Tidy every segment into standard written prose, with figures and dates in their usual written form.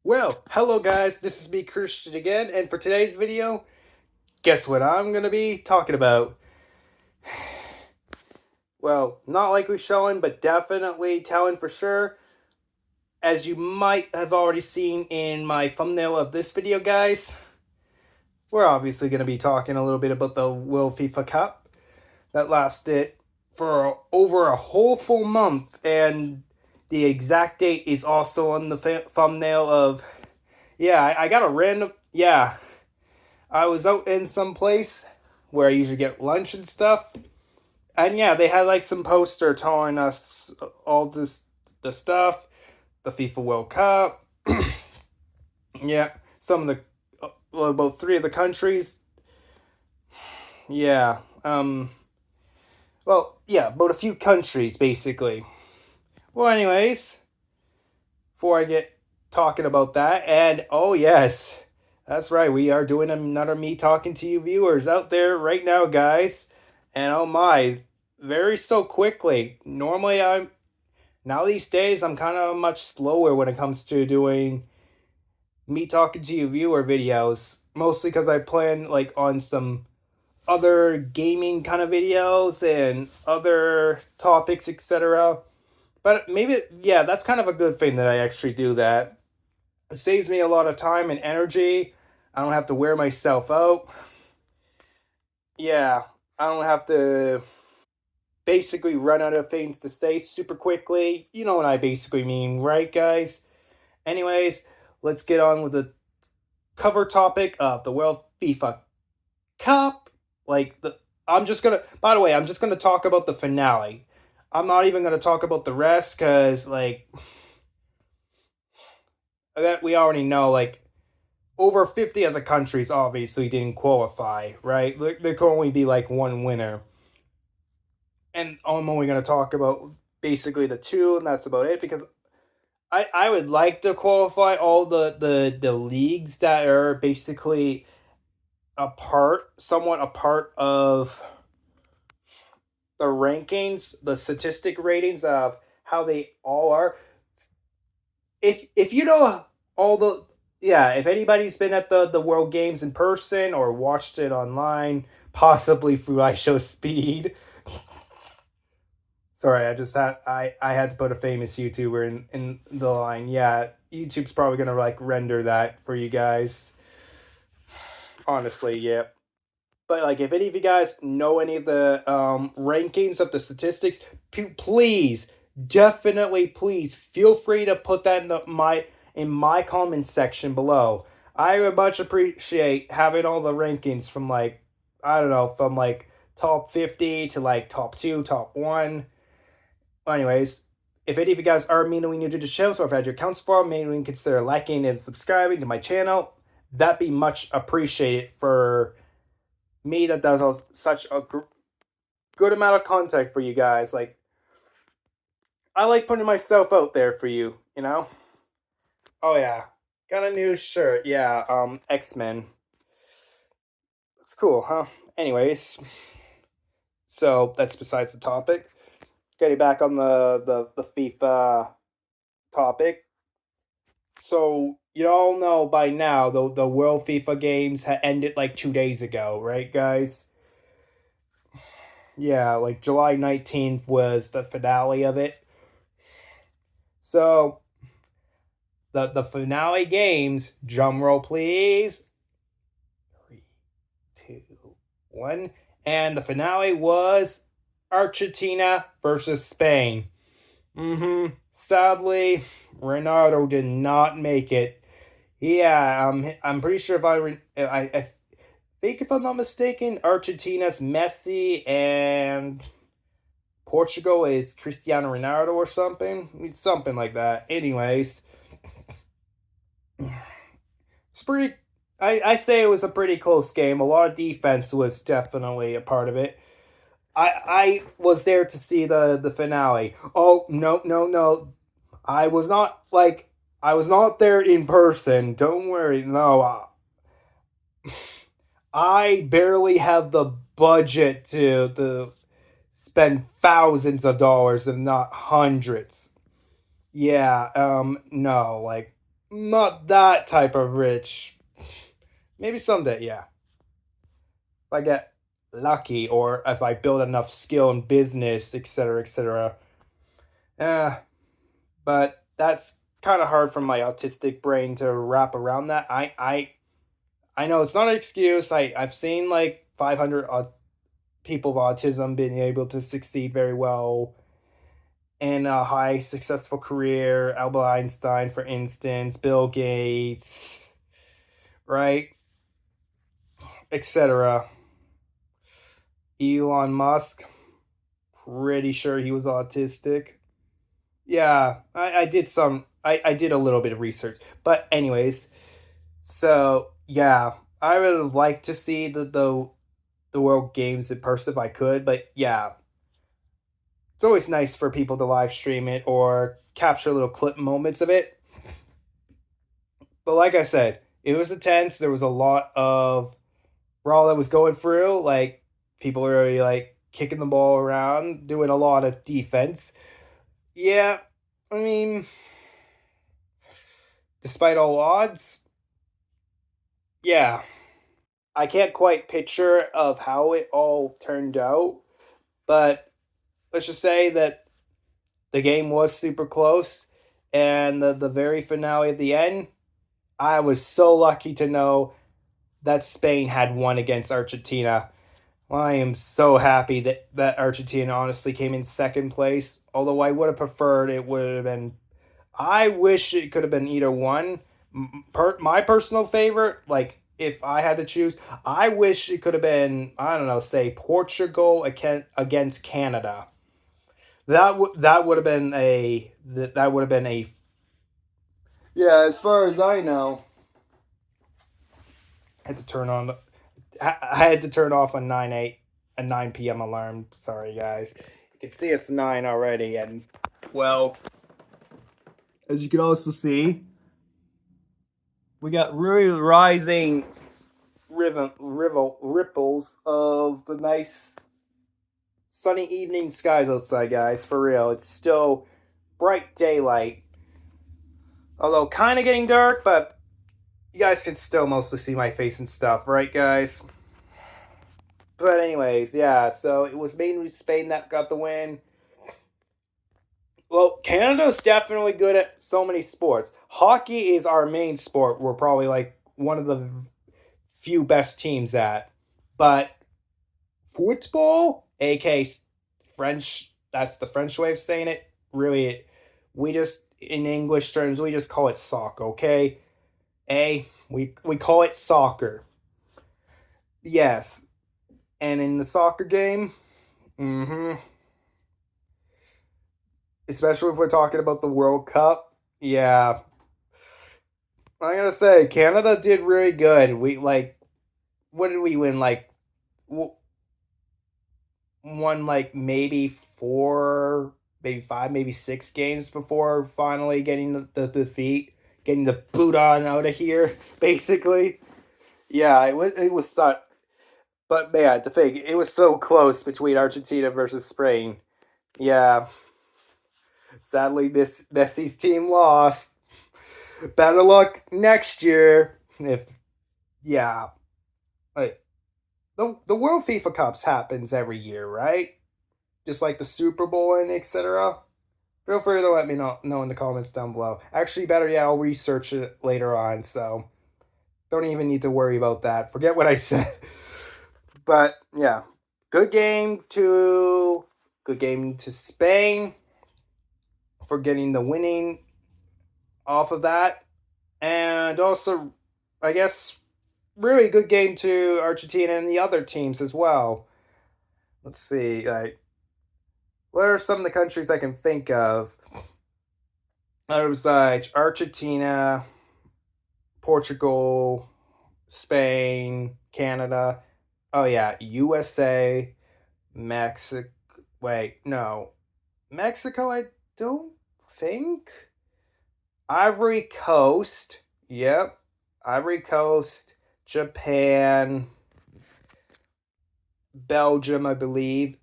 Well, hello guys, this is me, Christian again, and for today's video, guess what I'm gonna be talking about? Well, not likely showing, but definitely telling for sure. As you might have already seen in my thumbnail of this video, guys, we're obviously gonna be talking a little bit about the World FIFA Cup that lasted for over a whole full month, and the exact date is also on the thumbnail of. Yeah, I got a random. Yeah, I was out in some place where I usually get lunch and stuff, and yeah, they had like some poster telling us all the stuff, the FIFA World Cup. Yeah, some of the about three of the countries. Yeah, well, yeah, about a few countries basically. Well, anyways, before I get talking about that, and oh yes, that's right, we are doing another me talking to you viewers out there right now, guys. And oh my, very so quickly. Normally, now these days I'm kind of much slower when it comes to doing me talking to you viewer videos, mostly because I plan like on some other gaming kind of videos and other topics, etc. But maybe, yeah, that's kind of a good thing that I actually do that. It saves me a lot of time and energy. I don't have to wear myself out. Yeah, I don't have to basically run out of things to say super quickly. You know what I basically mean, right, guys? Anyways, let's get on with the cover topic of the World FIFA Cup. I'm just gonna, by the way, I'm just gonna talk about the finale. I'm not even gonna talk about the rest because, like, that we already know, like, over 50 of the countries obviously didn't qualify, right? There could only be like one winner. And I'm only going to talk about basically the two, and that's about it because I would like to qualify all the leagues that are basically somewhat a part of the rankings, the statistic ratings of how they all are. If you know all the yeah, if anybody's been at the World Games in person or watched it online, possibly through iShow Speed. Sorry, I had to put a famous YouTuber in the line. Yeah, YouTube's probably gonna like render that for you guys. Honestly, yeah. But like, if any of you guys know any of the rankings of the statistics, please, definitely, please feel free to put that in my comment section below. I would much appreciate having all the rankings from like, I don't know, from like top 50 to like top 2, top 1. Anyways, if any of you guys are mainly new to the channel, so if I had your accounts for, maybe consider liking and subscribing to my channel. That'd be much appreciated for me that does such a good amount of content for you guys. Like, I like putting myself out there for you, you know? Oh yeah. Got a new shirt. Yeah, X-Men. It's cool, huh? Anyways, so that's besides the topic. Getting back on the FIFA topic. So you all know by now the World FIFA Games ended like 2 days ago, right, guys? Yeah, like July 19th was the finale of it. So the finale games, drum roll please. 3, 2, 1. And the finale was Argentina versus Spain. Sadly, Ronaldo did not make it. Yeah, I'm pretty sure I think if I'm not mistaken, Argentina's Messi and Portugal is Cristiano Ronaldo or something. Something like that. Anyways, it's pretty. I say it was a pretty close game. A lot of defense was definitely a part of it. I was there to see the finale. Oh no. I was not like I was not there in person. Don't worry. No. I barely have the budget to spend thousands of dollars, if not hundreds. Yeah, no, like not that type of rich. Maybe someday, yeah. If I get lucky or if I build enough skill in business, etc., etc. Eh, but that's kind of hard for my autistic brain to wrap around that. I know it's not an excuse. I've seen like 500 people with autism being able to succeed very well in a high successful career. Albert Einstein, for instance, Bill Gates, right, etc. Elon Musk, pretty sure he was autistic. Yeah, I did some. I did a little bit of research, but anyways, so yeah, I would have liked to see the World Games in person if I could, but yeah, it's always nice for people to live stream it or capture little clip moments of it. But like I said, it was intense. There was a lot of brawl that was going through. Like people were really like kicking the ball around, doing a lot of defense. Yeah, I mean, despite all odds, yeah, I can't quite picture of how it all turned out, but let's just say that the game was super close, and the very finale at the end, I was so lucky to know that Spain had won against Argentina. Well, I am so happy that Argentina honestly came in second place. Although I would have preferred it would have been. I wish it could have been either one. My personal favorite, like if I had to choose, I wish it could have been. I don't know, say Portugal against Canada. That would have been that would have been a. Yeah, as far as I know, I had to turn on. I had to turn off a 9 p.m. alarm. Sorry, guys. You can see it's 9 already, and well, as you can also see, we got really rising ripples of the nice sunny evening skies outside, guys. For real, it's still bright daylight, although kind of getting dark, but you guys can still mostly see my face and stuff, right, guys? But anyways, yeah. So it was mainly Spain that got the win. Well, Canada's definitely good at so many sports. Hockey is our main sport. We're probably like one of the few best teams at. But football, aka French, that's the French way of saying it. Really, we just in English terms, we just call it soccer. Okay, we call it soccer. Yes, and in the soccer game, especially if we're talking about the World Cup, yeah, I gotta say Canada did really good. We like, what did we win? Like, won like maybe four, maybe five, maybe six games before finally getting the defeat, getting the boot on out of here. Basically, yeah, it was thought, but man, the thing it was so close between Argentina versus Spain. Yeah, sadly, Messi's team lost. Better luck next year. If yeah, like the World FIFA Cups happens every year, right? Just like the Super Bowl and etc. Feel free to let me know in the comments down below. Actually, better yet, I'll research it later on, so don't even need to worry about that. Forget what I said. But yeah, good game to Spain for getting the winning off of that, and also, I guess, really good game to Argentina and the other teams as well. Let's see, like, what are some of the countries I can think of? Besides Argentina, Portugal, Spain, Canada. Oh yeah, USA, Mexico. Wait, no, Mexico. I don't think. Ivory Coast. Yep, Ivory Coast, Japan, Belgium, I believe.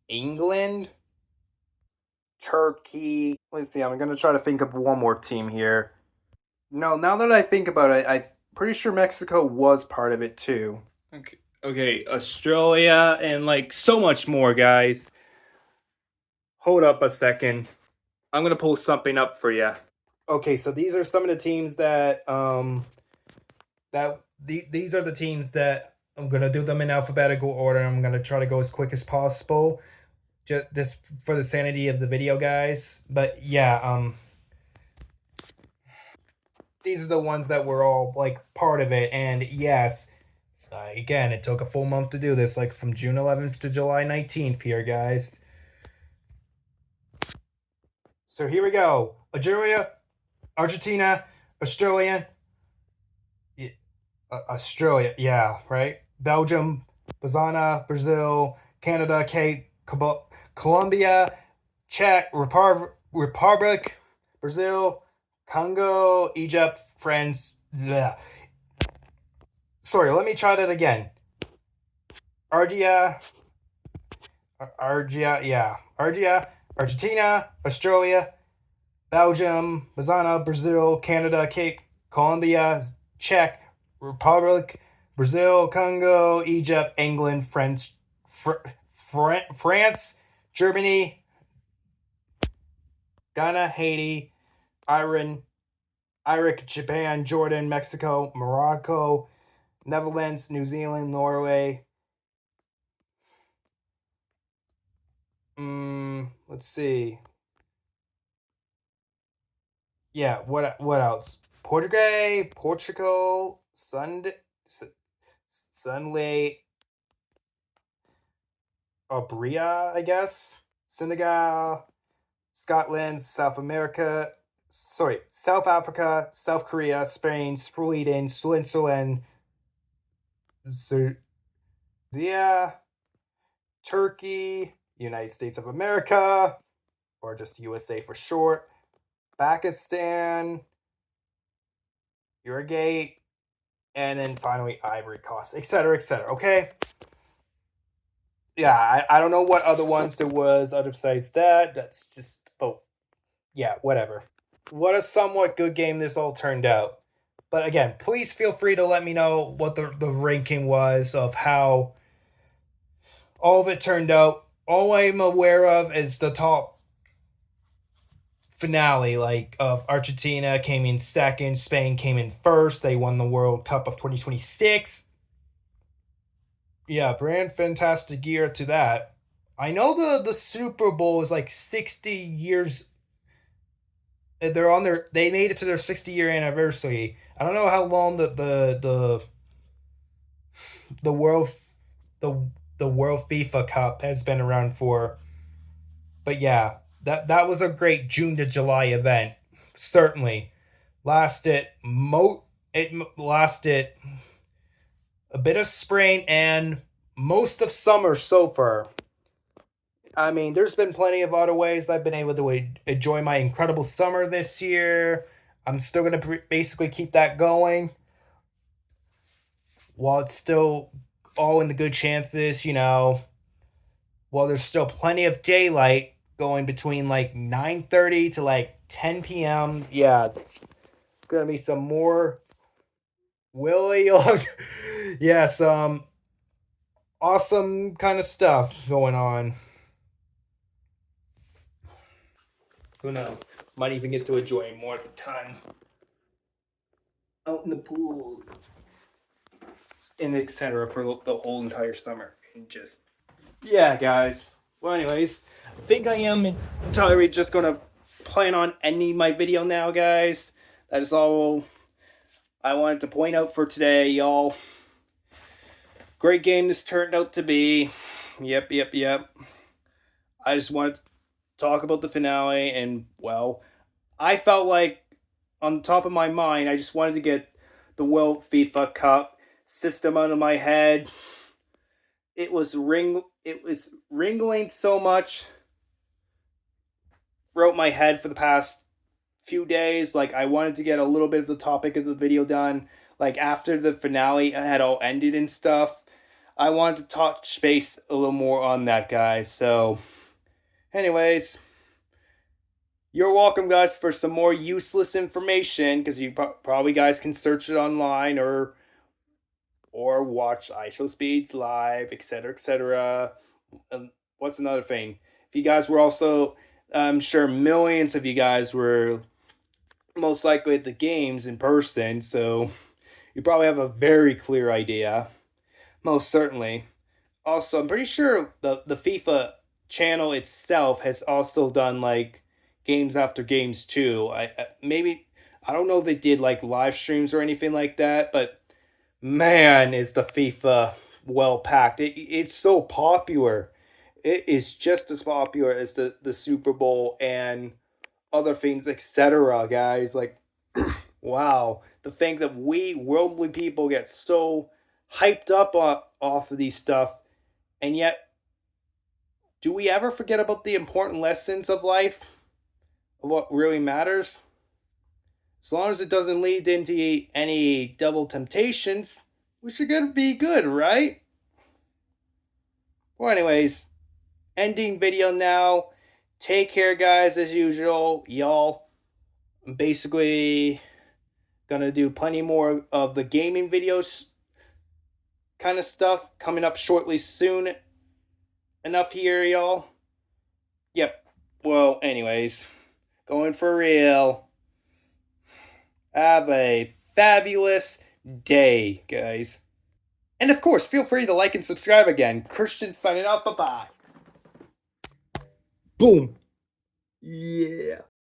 England, Turkey. Let's see. I'm gonna try to think of one more team here. No, now that I think about it, I'm pretty sure Mexico was part of it too. Okay, Australia and like so much more, guys. Hold up a second. I'm gonna pull something up for you. Okay, so these are some of the teams that these are the teams that I'm gonna do them in alphabetical order. I'm gonna try to go as quick as possible, just for the sanity of the video, guys. But yeah, these are the ones that were all like part of it, and yes, again, it took a full month to do this, like from June 11th to July 19th here, guys. So here we go: Algeria, Argentina, Australia, Australia, yeah, right. Belgium, Botswana, Brazil, Canada, Cape, Colombia, Czech Republic, Brazil, Congo, Egypt, France. Bleh. Sorry, let me try that again. Argia, Argentina, Australia, Belgium, Botswana, Brazil, Canada, Cape, Colombia, Czech Republic, Brazil, Congo, Egypt, England, France, Germany, Ghana, Haiti, Iran, Iraq, Japan, Jordan, Mexico, Morocco, Netherlands, New Zealand, Norway. Let's see. Yeah, what else? Portugal, Sunday, Bria, I guess. Senegal, Scotland, South Africa, South Korea, Spain, Sweden, Switzerland, Serbia, Turkey, United States of America, or just USA for short, Pakistan, Uruguay, and then finally Ivory Coast, etc. Okay. Yeah, I don't know what other ones there was other besides that. That's just, oh, yeah, whatever. What a somewhat good game this all turned out. But again, please feel free to let me know what the ranking was of how all of it turned out. All I'm aware of is the top finale, like of Argentina came in second, Spain came in first. They won the World Cup of 2026. Yeah, brand fantastic year to that. I know the Super Bowl is like 60 years. They made it to their 60-year anniversary. I don't know how long the world the the World FIFA Cup has been around for. But yeah, that was a great June to July event. Certainly lasted it lasted a bit of spring and most of summer so far. I mean, there's been plenty of other ways I've been able to enjoy my incredible summer this year. I'm still going to basically keep that going while it's still all in the good chances, while there's still plenty of daylight going between like 9:30 to like 10 p.m. Yeah, going to be some more Willie yeah, some awesome kind of stuff going on. Who knows? Might even get to enjoy more of the time out in the pool and etc. for the whole entire summer. And just, yeah, guys. Well, anyways, I think I am entirely just gonna plan on ending my video now, guys. That is all I wanted to point out for today, y'all. Great game this turned out to be. Yep. I just wanted to talk about the finale, and well, I felt like on the top of my mind, I just wanted to get the World FIFA Cup system out of my head. It was ringling so much throughout my head for the past few days. Like, I wanted to get a little bit of the topic of the video done. Like, after the finale had all ended and stuff, I wanted to touch base a little more on that, guys. So, anyways, You're welcome, guys, for some more useless information because you probably guys can search it online or watch ISO speeds live, etc., etc. What's another thing? If you guys were also, I'm sure millions of you guys were most likely at the games in person, so you probably have a very clear idea. Most certainly. Also, I'm pretty sure the FIFA channel itself has also done like games after games too. Maybe I don't know if they did like live streams or anything like that, but man, is the FIFA well packed. It's so popular. It is just as popular as the Super Bowl and other things, etc. Guys, like wow, to think that we worldly people get so hyped up off of these stuff, and yet do we ever forget about the important lessons of life, of what really matters? As long as it doesn't lead into any double temptations, we should be good, right? Well, anyways, ending video now. Take care, guys, as usual. Y'all, I'm basically gonna do plenty more of the gaming videos kind of stuff coming up shortly soon. Enough here, y'all. Yep. Well, anyways, going for real. Have a fabulous day, guys. And of course, feel free to like and subscribe again. Christian signing out. Bye bye. Boom. Yeah.